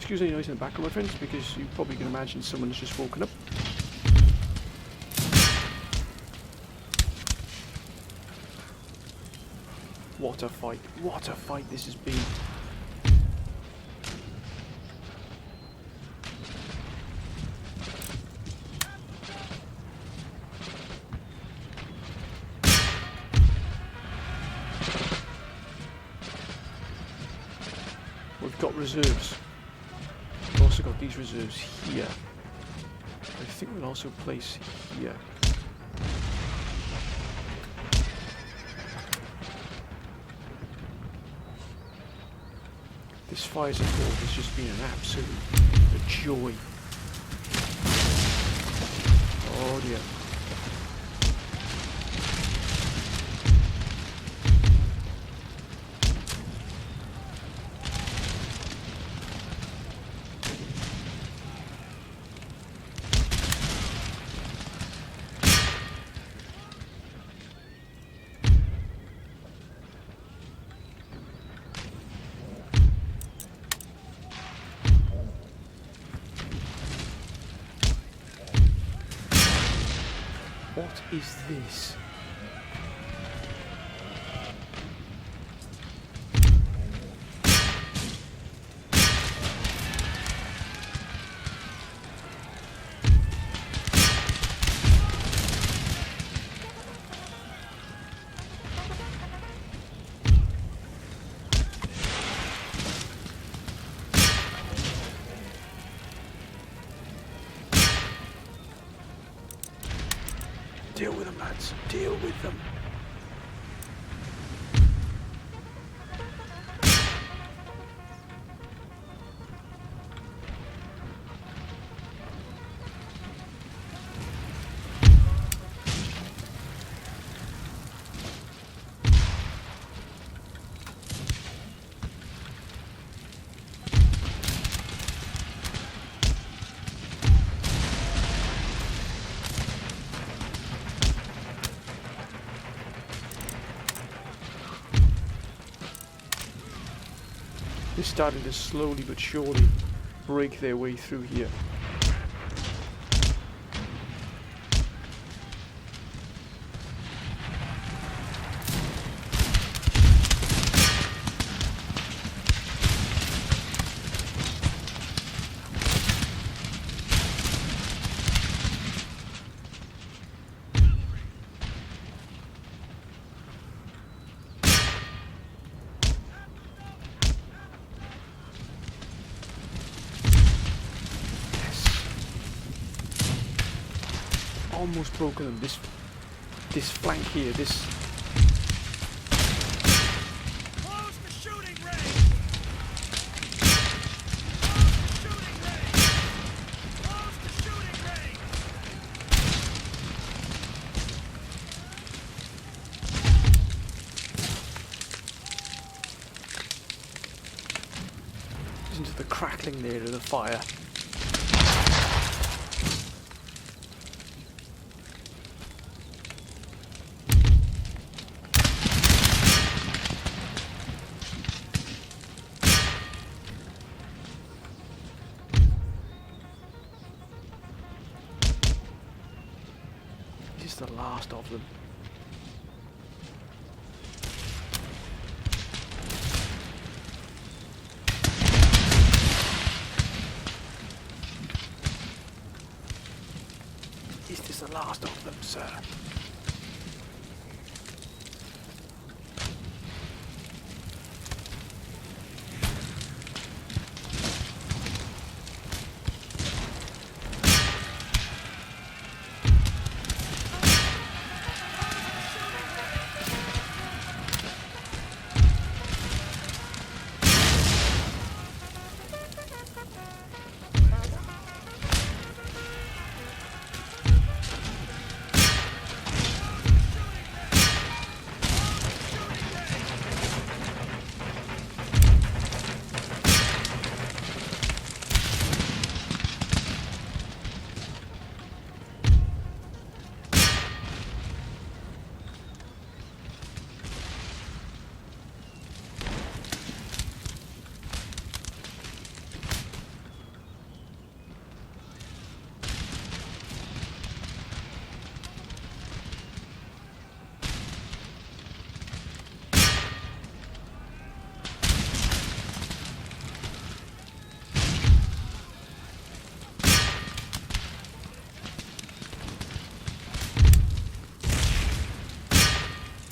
excuse any noise in the background, my friends, because you probably can imagine someone has just woken up. What a fight. What a fight this has been. We've got reserves. We've also got these reserves here. I think we'll also place here. This fire support has just been an absolute joy. Oh dear. What is this? Deal with them, lads. Deal with them. They're starting to slowly but surely break their way through here. Almost broken them. This flank here, this. Close the shooting range! Close the shooting range! Close the shooting range! Listen to the crackling there of the fire. This is the last of them. Is this the last of them, sir?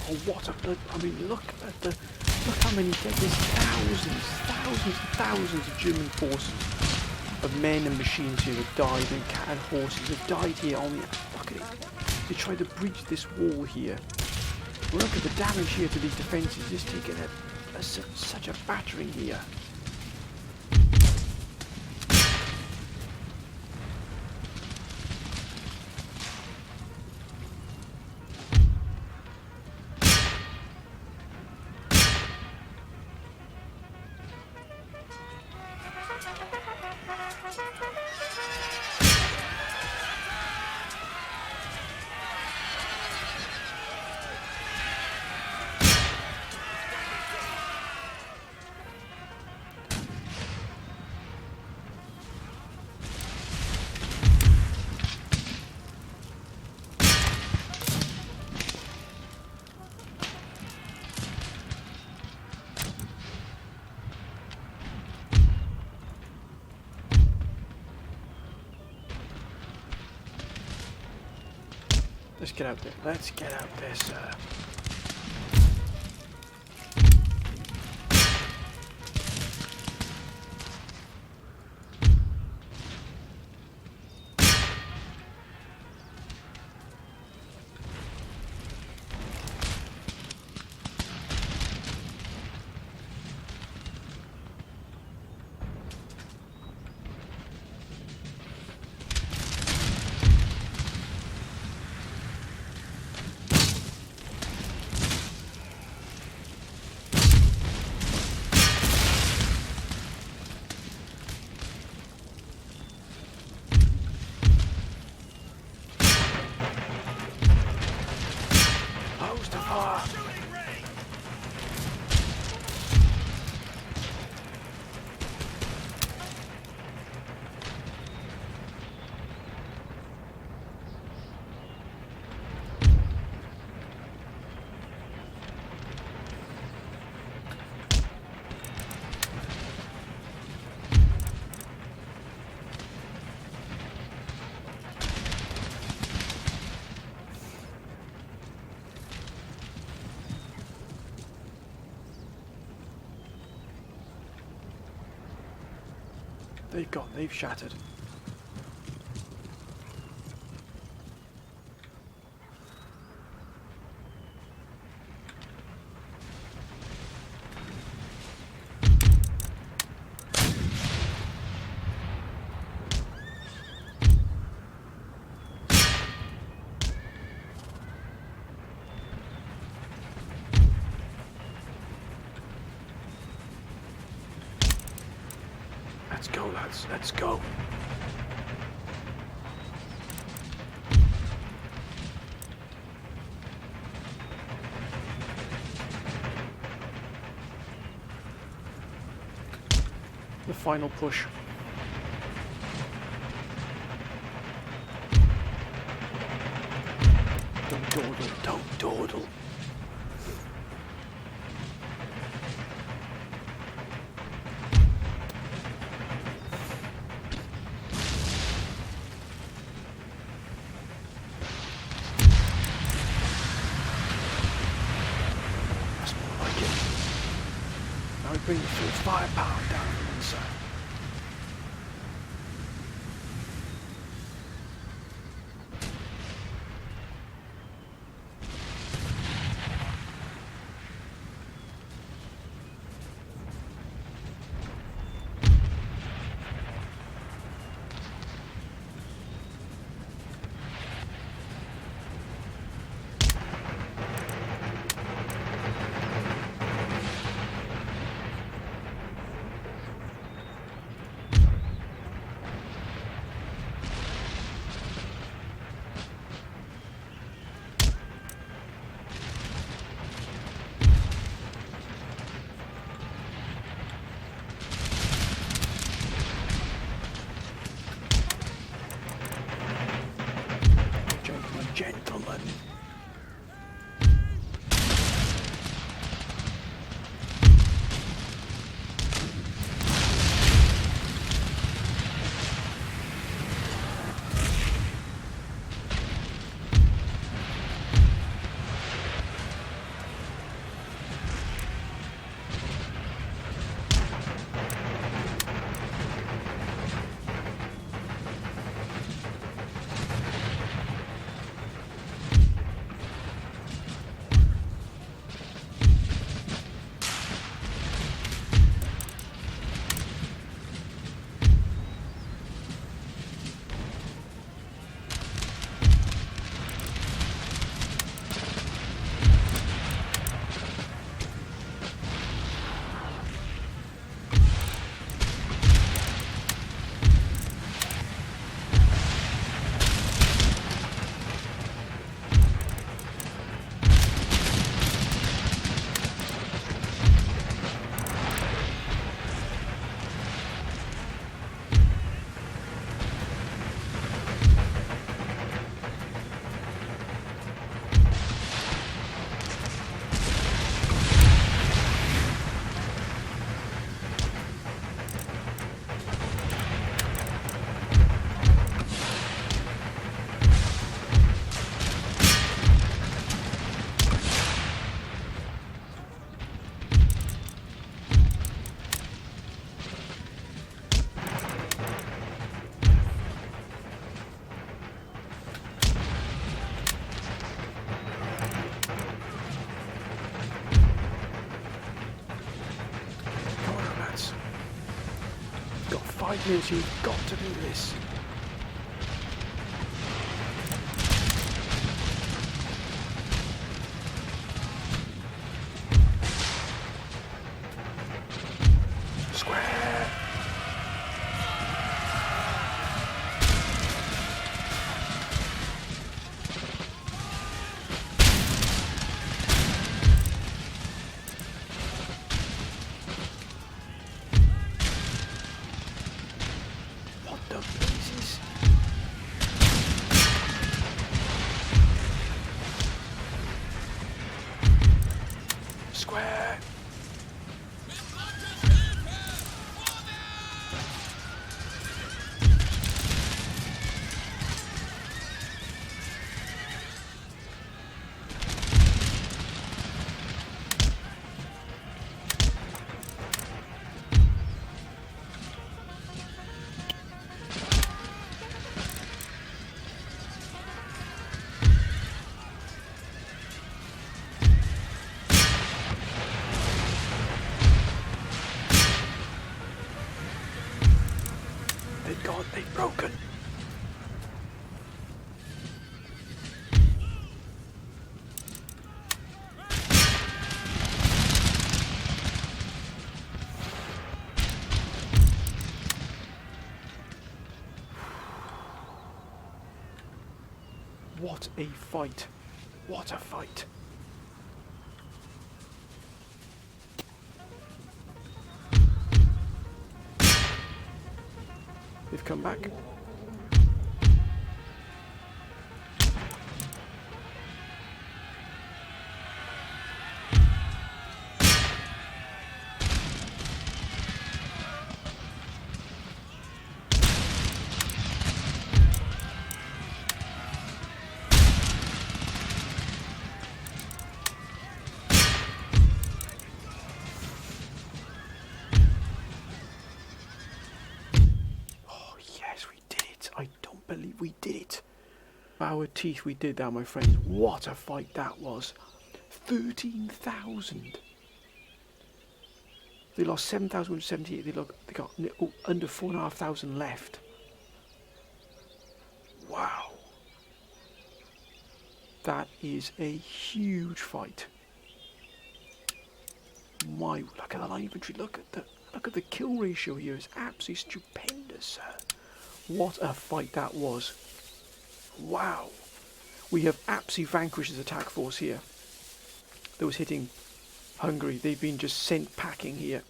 Oh, what a blood! I mean, look how many dead. There's thousands and thousands of German forces, of men and machines here have died, and cat and horses have died here. On the look at it. They tried to breach this wall here. Look at the damage here to these defences. Just taking such a battering here. Let's get out there. Let's get out there, sir. Shooting range! They've gone. They've shattered. Let's go, lads. Let's go. The final push. Don't dawdle. Don't dawdle. Bring the full firepower down on the inside. 5 minutes, you've got to do this. Square. What the blazes? Square. Thank God they've broken. What a fight. What a fight. They've come back. I don't believe we did it. Our teeth, we did that, my friends. What a fight that was. 13,000. They lost 7,178. They got under 4,500 left. Wow. That is a huge fight. My, look at the line infantry. Look at the kill ratio here. It's absolutely stupendous, sir. What a fight that was. Wow. We have absolutely vanquished this attack force here that was hitting Hungary. They've been just sent packing here.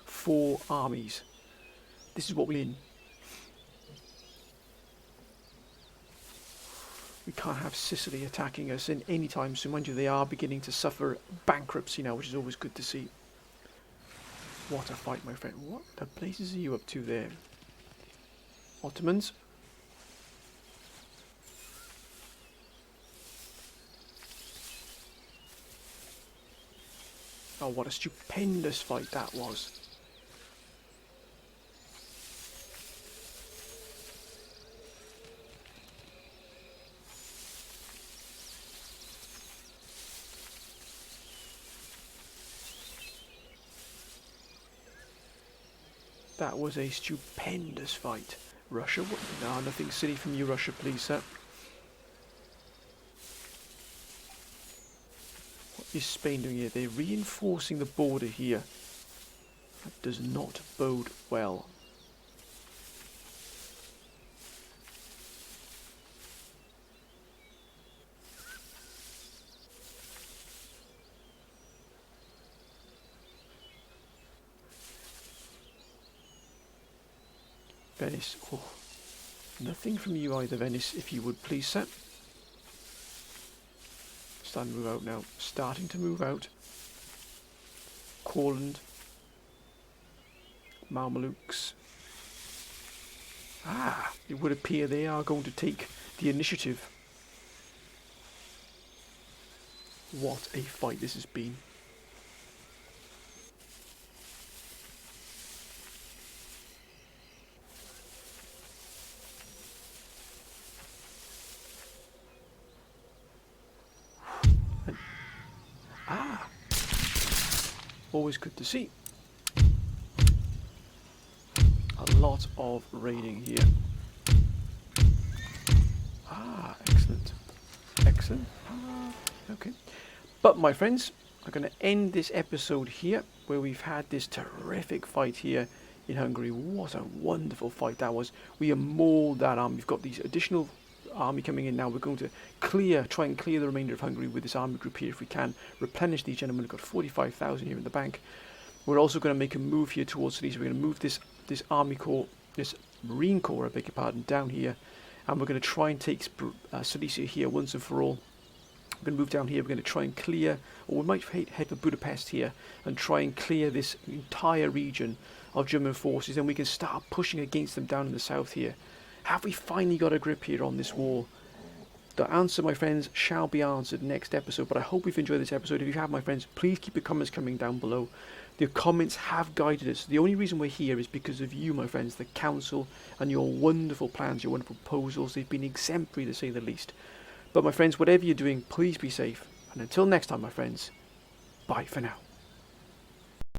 4 armies. This is what we're in. We can't have Sicily attacking us in any time soon. Mind you, they are beginning to suffer bankruptcy now, which is always good to see. What a fight, my friend. What the places are you up to there? Ottomans. Oh, what a stupendous fight that was. That was a stupendous fight. Russia? What? No, nothing silly from you, Russia, please, sir. What is Spain doing here? They're reinforcing the border here. That does not bode well. Venice. Oh, nothing from you either, Venice, if you would please, sir. Starting to move out now. Starting to move out. Courland. Mamelukes. Ah, it would appear they are going to take the initiative. What a fight this has been. Always good to see. lot of raiding here. Ah, excellent. Excellent. Okay. But my friends, I'm going to end this episode here, where we've had this terrific fight here in Hungary. What a wonderful fight that was. We have mauled that army. We've got these additional army coming in now. We're going to try and clear the remainder of Hungary with this army group here if we can. Replenish these gentlemen. We've got 45,000 here in the bank. We're also going to make a move here towards Silesia. We're going to move this army corps, this marine corps, I beg your pardon, down here. And we're going to try and take Silesia here once and for all. We're going to move down here. We're going to try and clear, or we might head for Budapest here and try and clear this entire region of German forces. And we can start pushing against them down in the south here. Have we finally got a grip here on this war? The answer, my friends, shall be answered next episode. But I hope you've enjoyed this episode. If you have, my friends, please keep your comments coming down below. The comments have guided us. The only reason we're here is because of you, my friends, the council, and your wonderful plans, your wonderful proposals. They've been exemplary, to say the least. But my friends, whatever you're doing, please be safe. And until next time, my friends, bye for now.